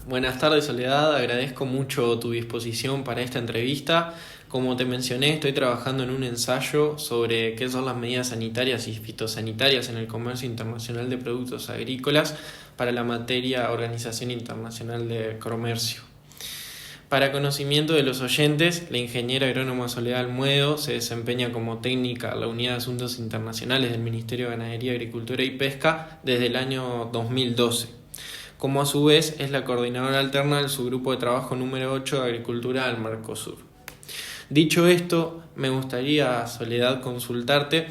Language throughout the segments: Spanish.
Buenas tardes, Soledad. Agradezco mucho tu disposición para esta entrevista. Como te mencioné, estoy trabajando en un ensayo sobre qué son las medidas sanitarias y fitosanitarias en el comercio internacional de productos agrícolas para la materia Organización Internacional de Comercio. Para conocimiento de los oyentes, la ingeniera agrónoma Soledad Almuedo se desempeña como técnica en la Unidad de Asuntos Internacionales del Ministerio de Ganadería, Agricultura y Pesca desde el año 2012. Como a su vez es la coordinadora alterna del subgrupo de trabajo número 8 de Agricultura del Mercosur. Dicho esto, me gustaría, Soledad, consultarte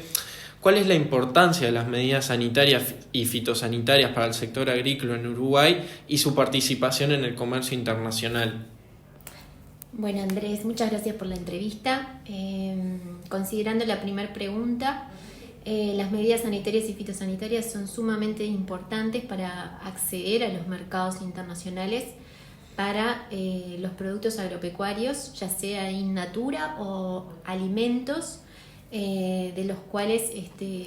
cuál es la importancia de las medidas sanitarias y fitosanitarias para el sector agrícola en Uruguay y su participación en el comercio internacional. Bueno, Andrés, muchas gracias por la entrevista. Considerando la primera pregunta, las medidas sanitarias y fitosanitarias son sumamente importantes para acceder a los mercados internacionales para los productos agropecuarios, ya sea in natura o alimentos de los cuales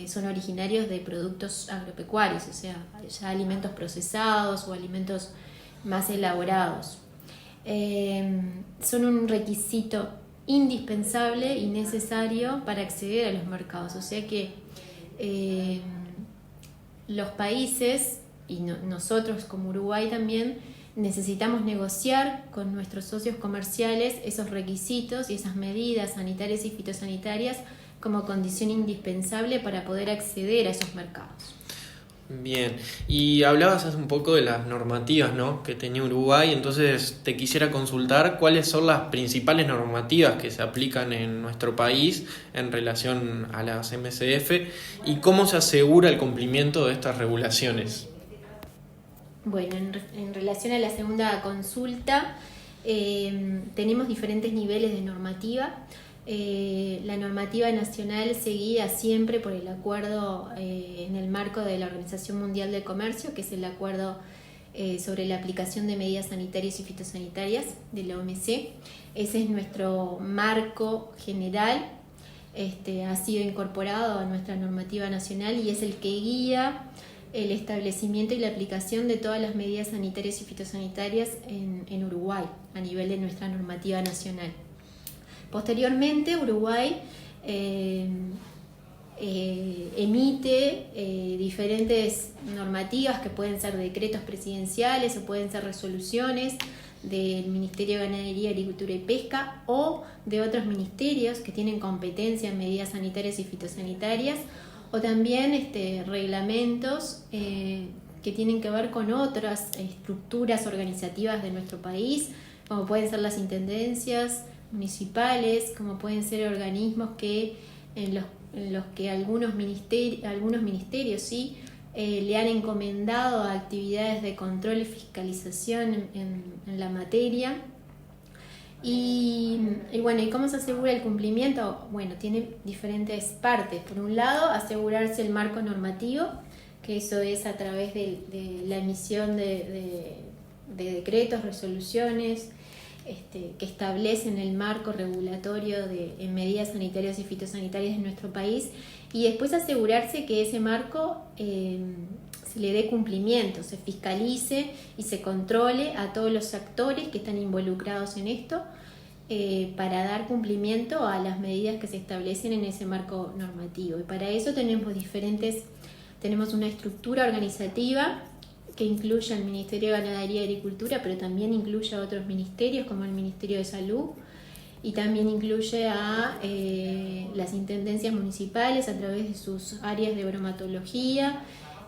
son originarios de productos agropecuarios, o sea, ya alimentos procesados o alimentos más elaborados. Son un requisito indispensable y necesario para acceder a los mercados, o sea que los países y nosotros como Uruguay también necesitamos negociar con nuestros socios comerciales esos requisitos y esas medidas sanitarias y fitosanitarias como condición indispensable para poder acceder a esos mercados. Bien, y hablabas hace un poco de las normativas, ¿no?, que tenía Uruguay, entonces te quisiera consultar cuáles son las principales normativas que se aplican en nuestro país en relación a las MCF y cómo se asegura el cumplimiento de estas regulaciones. Bueno, en relación a la segunda consulta, tenemos diferentes niveles de normativa. La normativa nacional se guía siempre por el acuerdo en el marco de la Organización Mundial del Comercio, que es el acuerdo sobre la aplicación de medidas sanitarias y fitosanitarias de la OMC. Ese es nuestro marco general, ha sido incorporado a nuestra normativa nacional y es el que guía el establecimiento y la aplicación de todas las medidas sanitarias y fitosanitarias en Uruguay a nivel de nuestra normativa nacional. Posteriormente, Uruguay emite diferentes normativas que pueden ser decretos presidenciales o pueden ser resoluciones del Ministerio de Ganadería, Agricultura y Pesca o de otros ministerios que tienen competencia en medidas sanitarias y fitosanitarias o también reglamentos que tienen que ver con otras estructuras organizativas de nuestro país, como pueden ser las intendencias municipales, como pueden ser organismos que en los que algunos ministerios sí le han encomendado actividades de control y fiscalización en la materia. Y bueno, ¿y cómo se asegura el cumplimiento? Bueno, tiene diferentes partes. Por un lado, asegurarse el marco normativo, que eso es a través de la emisión de decretos, resoluciones, que establecen el marco regulatorio en medidas sanitarias y fitosanitarias en nuestro país, y después asegurarse que ese marco se le dé cumplimiento, se fiscalice y se controle a todos los actores que están involucrados en esto para dar cumplimiento a las medidas que se establecen en ese marco normativo. Y para eso tenemos una estructura organizativa que incluye al Ministerio de Ganadería y Agricultura, pero también incluye a otros ministerios como el Ministerio de Salud y también incluye a las intendencias municipales a través de sus áreas de bromatología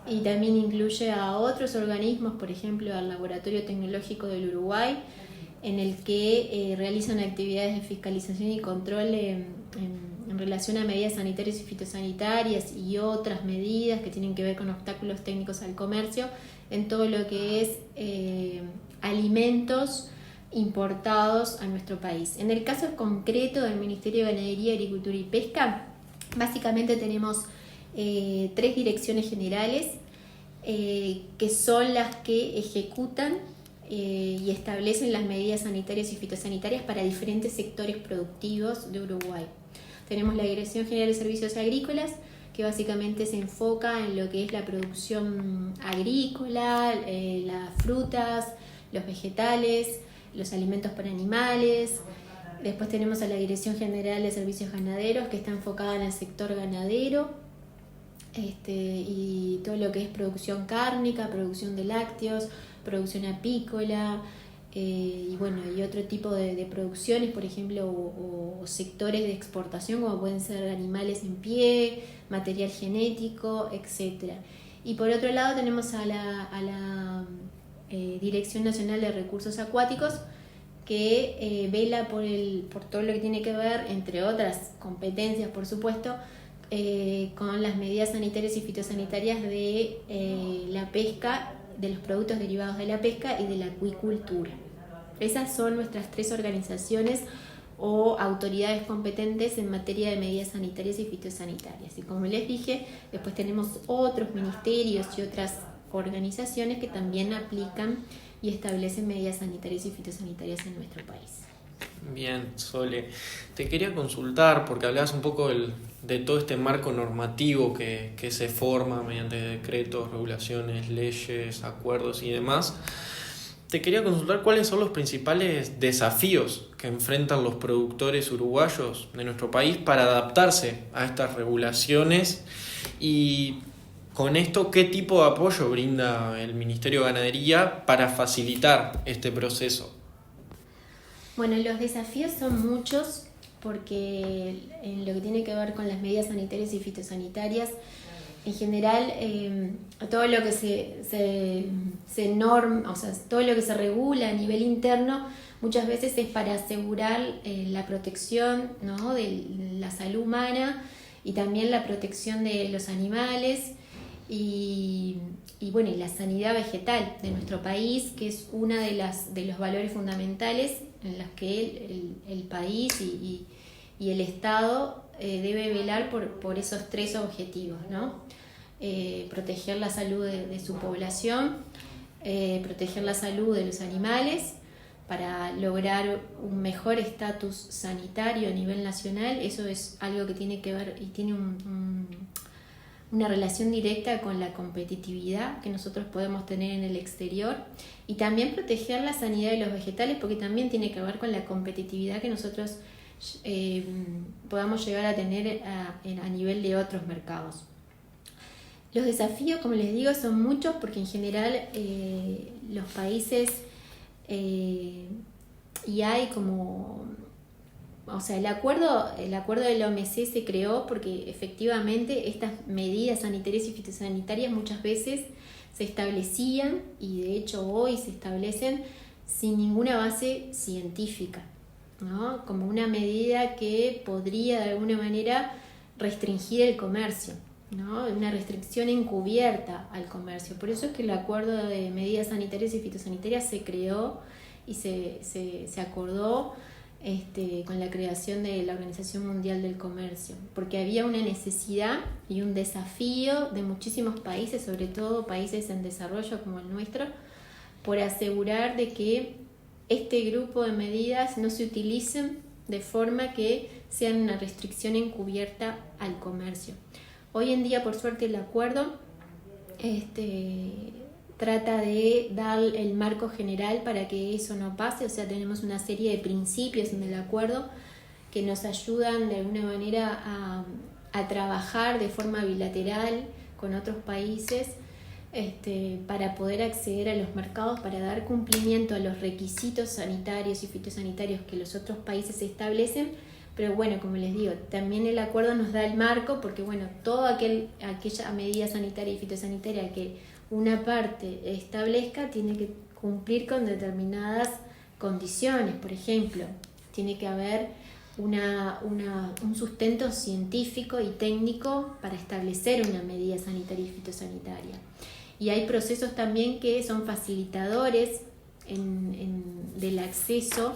y también incluye a otros organismos, por ejemplo al Laboratorio Tecnológico del Uruguay, en el que realizan actividades de fiscalización y control en relación a medidas sanitarias y fitosanitarias y otras medidas que tienen que ver con obstáculos técnicos al comercio en todo lo que es alimentos importados a nuestro país. En el caso concreto del Ministerio de Ganadería, Agricultura y Pesca, básicamente tenemos 3 direcciones generales que son las que ejecutan y establecen las medidas sanitarias y fitosanitarias para diferentes sectores productivos de Uruguay. Tenemos la Dirección General de Servicios Agrícolas, que básicamente se enfoca en lo que es la producción agrícola, las frutas, los vegetales, los alimentos para animales. Después tenemos a la Dirección General de Servicios Ganaderos, que está enfocada en el sector ganadero, y todo lo que es producción cárnica, producción de lácteos, producción apícola, y otro tipo de producciones, por ejemplo, o sectores de exportación, como pueden ser animales en pie, material genético, etc. Y por otro lado tenemos a la Dirección Nacional de Recursos Acuáticos, que vela por todo lo que tiene que ver, entre otras competencias, por supuesto, con las medidas sanitarias y fitosanitarias de la pesca, de los productos derivados de la pesca y de la acuicultura. Esas son nuestras 3 organizaciones o autoridades competentes en materia de medidas sanitarias y fitosanitarias. Y como les dije, después tenemos otros ministerios y otras organizaciones que también aplican y establecen medidas sanitarias y fitosanitarias en nuestro país. Bien, Sole, te quería consultar porque hablabas un poco de todo este marco normativo que se forma mediante decretos, regulaciones, leyes, acuerdos y demás. Te quería consultar cuáles son los principales desafíos que enfrentan los productores uruguayos de nuestro país para adaptarse a estas regulaciones y con esto, ¿qué tipo de apoyo brinda el Ministerio de Ganadería para facilitar este proceso? Bueno, los desafíos son muchos porque en lo que tiene que ver con las medidas sanitarias y fitosanitarias, en general, todo lo que se norma, o sea, todo lo que se regula a nivel interno, muchas veces es para asegurar la protección, ¿no?, de la salud humana y también la protección de los animales y la sanidad vegetal de nuestro país, que es uno de los valores fundamentales en los que el país y el Estado debe velar por esos 3 objetivos, ¿no? Proteger la salud de su población, proteger la salud de los animales para lograr un mejor estatus sanitario a nivel nacional. Eso es algo que tiene que ver y tiene una relación directa con la competitividad que nosotros podemos tener en el exterior, y también proteger la sanidad de los vegetales, porque también tiene que ver con la competitividad que nosotros podamos llegar a tener a nivel de otros mercados. Los desafíos, como les digo, son muchos porque en general los países y hay como... O sea, el acuerdo de la OMC se creó porque efectivamente estas medidas sanitarias y fitosanitarias muchas veces se establecían, y de hecho hoy se establecen sin ninguna base científica, ¿no? Como una medida que podría de alguna manera restringir el comercio, ¿no? Una restricción encubierta al comercio. Por eso es que el acuerdo de medidas sanitarias y fitosanitarias se creó y se acordó con la creación de la Organización Mundial del Comercio, porque había una necesidad y un desafío de muchísimos países, sobre todo países en desarrollo como el nuestro, por asegurar de que este grupo de medidas no se utilicen de forma que sean una restricción encubierta al comercio. Hoy en día, por suerte, el acuerdo trata de dar el marco general para que eso no pase. O sea, tenemos una serie de principios en el acuerdo que nos ayudan de alguna manera a trabajar de forma bilateral con otros países para poder acceder a los mercados, para dar cumplimiento a los requisitos sanitarios y fitosanitarios que los otros países establecen. Pero bueno, como les digo, también el acuerdo nos da el marco porque toda aquella medida sanitaria y fitosanitaria que una parte establezca tiene que cumplir con determinadas condiciones. Por ejemplo, tiene que haber un sustento científico y técnico para establecer una medida sanitaria y fitosanitaria. Y hay procesos también que son facilitadores del acceso.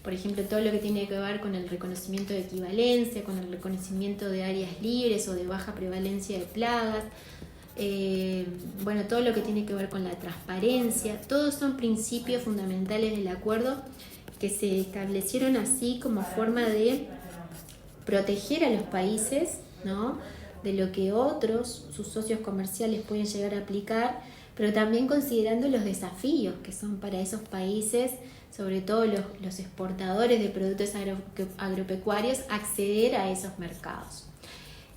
Por ejemplo, todo lo que tiene que ver con el reconocimiento de equivalencia, con el reconocimiento de áreas libres o de baja prevalencia de plagas, todo lo que tiene que ver con la transparencia. Todos son principios fundamentales del acuerdo que se establecieron así como forma de proteger a los países, ¿no?, de lo que sus socios comerciales pueden llegar a aplicar, pero también considerando los desafíos que son para esos países, sobre todo los exportadores de productos agropecuarios, acceder a esos mercados.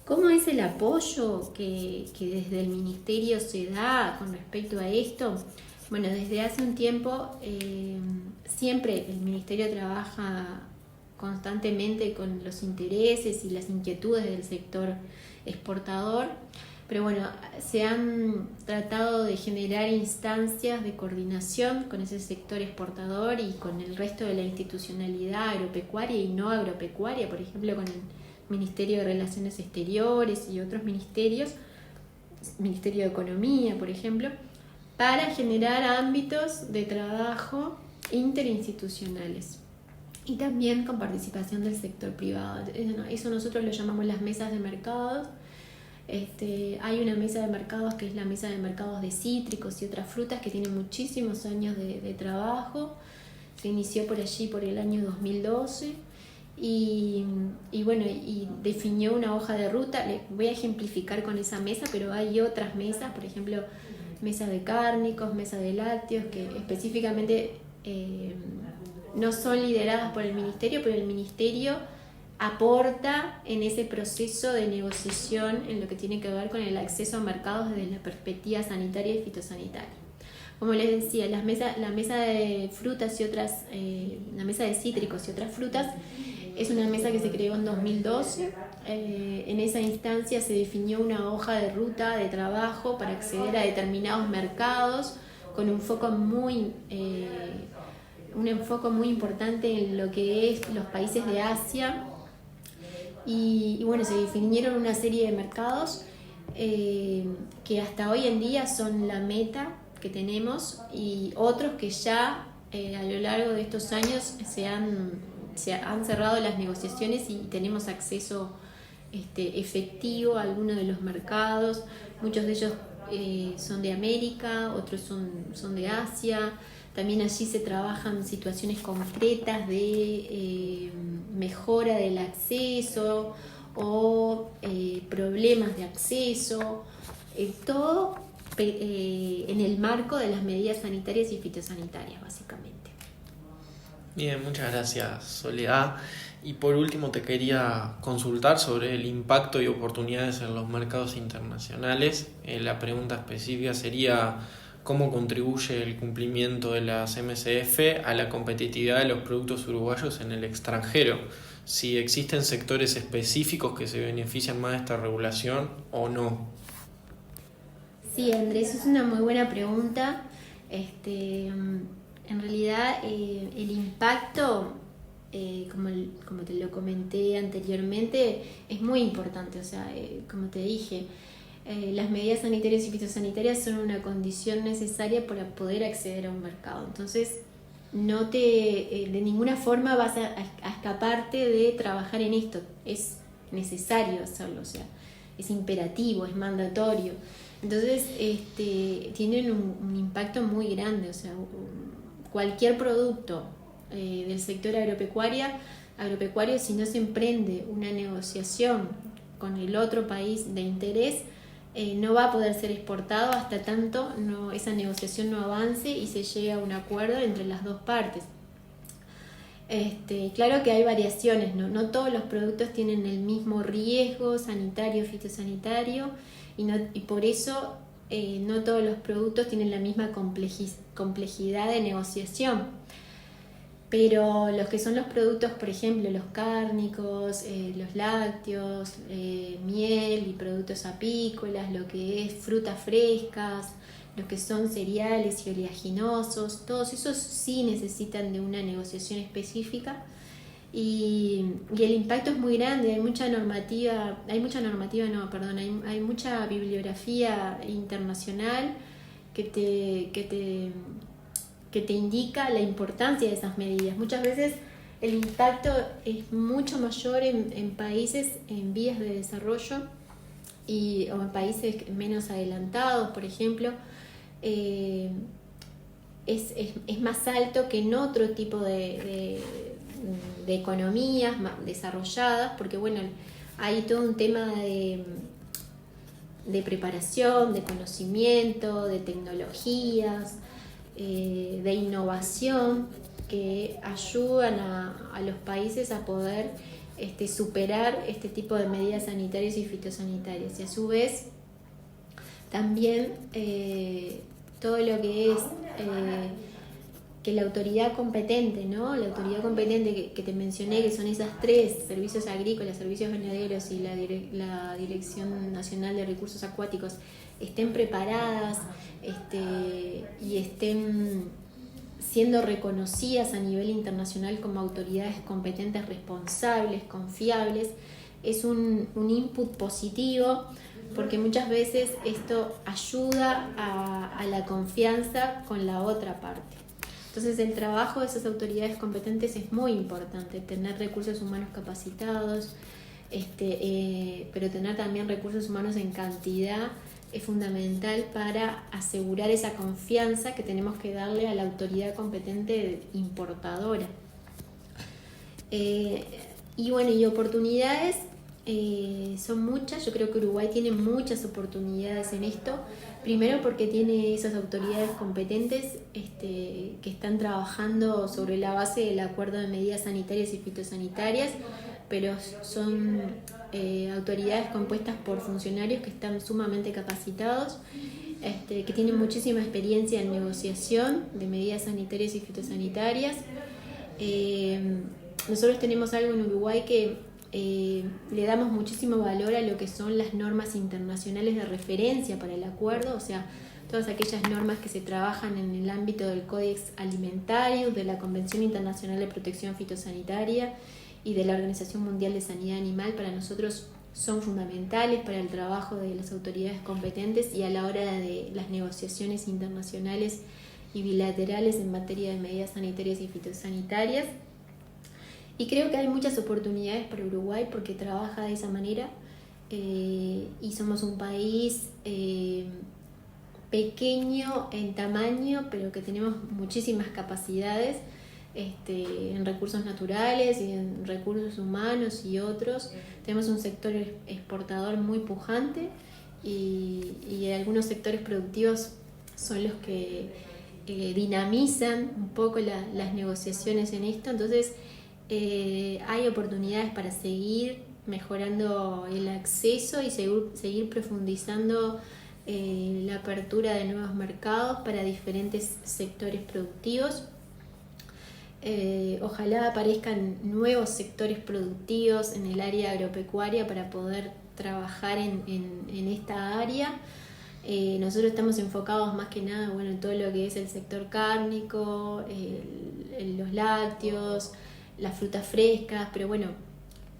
¿Cómo es el apoyo que desde el Ministerio se da con respecto a esto? Bueno, desde hace un tiempo siempre el Ministerio trabaja constantemente con los intereses y las inquietudes del sector exportador, pero bueno, se han tratado de generar instancias de coordinación con ese sector exportador y con el resto de la institucionalidad agropecuaria y no agropecuaria, por ejemplo, con el Ministerio de Relaciones Exteriores y otros ministerios, Ministerio de Economía, por ejemplo, para generar ámbitos de trabajo interinstitucionales y también con participación del sector privado. Eso nosotros lo llamamos las mesas de mercados. Hay una mesa de mercados que es la mesa de mercados de cítricos y otras frutas que tiene muchísimos años de trabajo. Se inició por allí por el año 2012 y definió una hoja de ruta. Voy a ejemplificar con esa mesa, pero hay otras mesas, por ejemplo, mesa de cárnicos, mesa de lácteos, que específicamente no son lideradas por el Ministerio, pero el Ministerio aporta en ese proceso de negociación en lo que tiene que ver con el acceso a mercados desde la perspectiva sanitaria y fitosanitaria. Como les decía, la mesa de frutas y otras, la mesa de cítricos y otras frutas es una mesa que se creó en 2012. En esa instancia se definió una hoja de ruta de trabajo para acceder a determinados mercados con un enfoque muy importante en lo que es los países de Asia. Y bueno, se definieron una serie de mercados que hasta hoy en día son la meta que tenemos y otros que ya a lo largo de estos años se han cerrado las negociaciones y tenemos acceso efectivo a algunos de los mercados. Muchos de ellos son de América, otros son de Asia. También allí se trabajan situaciones concretas de mejora del acceso o problemas de acceso, todo en el marco de las medidas sanitarias y fitosanitarias, básicamente. Bien, muchas gracias, Soledad. Y por último te quería consultar sobre el impacto y oportunidades en los mercados internacionales. La pregunta específica sería: ¿cómo contribuye el cumplimiento de las MSF a la competitividad de los productos uruguayos en el extranjero? Si existen sectores específicos que se benefician más de esta regulación o no. Sí, Andrés, es una muy buena pregunta. En realidad el impacto, como te lo comenté anteriormente, es muy importante. O sea, como te dije, las medidas sanitarias y fitosanitarias son una condición necesaria para poder acceder a un mercado. Entonces, de ninguna forma vas a escaparte de trabajar en esto. Es necesario hacerlo, o sea, es imperativo, es mandatorio. Entonces, tienen un impacto muy grande. O sea, cualquier producto del sector agropecuario, si no se emprende una negociación con el otro país de interés, no va a poder ser exportado hasta tanto esa negociación no avance y se llegue a un acuerdo entre las dos partes. Claro que hay variaciones, no todos los productos tienen el mismo riesgo sanitario, fitosanitario, y por eso no todos los productos tienen la misma complejidad de negociación. Pero los que son los productos, por ejemplo, los cárnicos, los lácteos, miel y productos apícolas, lo que es frutas frescas, los que son cereales y oleaginosos, todos esos sí necesitan de una negociación específica y el impacto es muy grande. Hay mucha bibliografía internacional que te indica la importancia de esas medidas. Muchas veces el impacto es mucho mayor en países en vías de desarrollo o en países menos adelantados, por ejemplo. Es más alto que en otro tipo de economías más desarrolladas, porque bueno, hay todo un tema de preparación, de conocimiento, de tecnologías, de innovación que ayudan a los países a poder superar este tipo de medidas sanitarias y fitosanitarias. Y a su vez también todo lo que es que la autoridad competente, ¿no? La autoridad competente que te mencioné, que son esas tres: servicios agrícolas, servicios ganaderos y la Dirección Nacional de Recursos Acuáticos, estén preparadas y estén siendo reconocidas a nivel internacional como autoridades competentes, responsables, confiables, es un input positivo, porque muchas veces esto ayuda a la confianza con la otra parte. Entonces el trabajo de esas autoridades competentes es muy importante, tener recursos humanos capacitados, pero tener también recursos humanos en cantidad es fundamental para asegurar esa confianza que tenemos que darle a la autoridad competente importadora. Y bueno, y oportunidades son muchas. Yo creo que Uruguay tiene muchas oportunidades en esto. Primero porque tiene esas autoridades competentes que están trabajando sobre la base del acuerdo de medidas sanitarias y fitosanitarias, pero son autoridades compuestas por funcionarios que están sumamente capacitados, que tienen muchísima experiencia en negociación de medidas sanitarias y fitosanitarias. Nosotros tenemos algo en Uruguay que le damos muchísimo valor a lo que son las normas internacionales de referencia para el acuerdo, o sea, todas aquellas normas que se trabajan en el ámbito del Codex Alimentarius, de la Convención Internacional de Protección Fitosanitaria y de la Organización Mundial de Sanidad Animal. Para nosotros son fundamentales para el trabajo de las autoridades competentes y a la hora de las negociaciones internacionales y bilaterales en materia de medidas sanitarias y fitosanitarias. Y creo que hay muchas oportunidades para Uruguay porque trabaja de esa manera, y somos un país pequeño en tamaño, pero que tenemos muchísimas capacidades en recursos naturales y en recursos humanos y otros. Tenemos un sector exportador muy pujante y algunos sectores productivos son los que dinamizan un poco las negociaciones en esto. Entonces hay oportunidades para seguir mejorando el acceso y seguir profundizando la apertura de nuevos mercados para diferentes sectores productivos. Ojalá aparezcan nuevos sectores productivos en el área agropecuaria para poder trabajar en esta área. Nosotros estamos enfocados más que nada en todo lo que es el sector cárnico, los lácteos, las frutas frescas, pero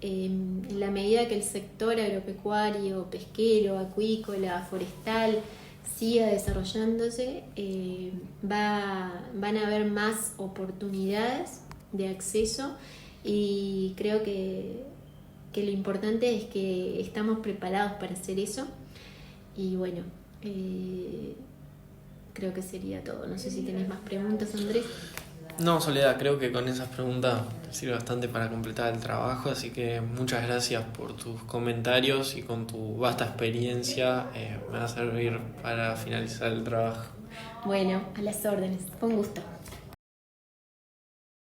en la medida que el sector agropecuario, pesquero, acuícola, forestal siga desarrollándose, van a haber más oportunidades de acceso, y creo que lo importante es que estamos preparados para hacer eso. Y creo que sería todo. No sé si tenés más preguntas, Andrés. No, Soledad, creo que con esas preguntas sirve bastante para completar el trabajo, así que muchas gracias por tus comentarios y con tu vasta experiencia me va a servir para finalizar el trabajo. Bueno, a las órdenes. Con gusto.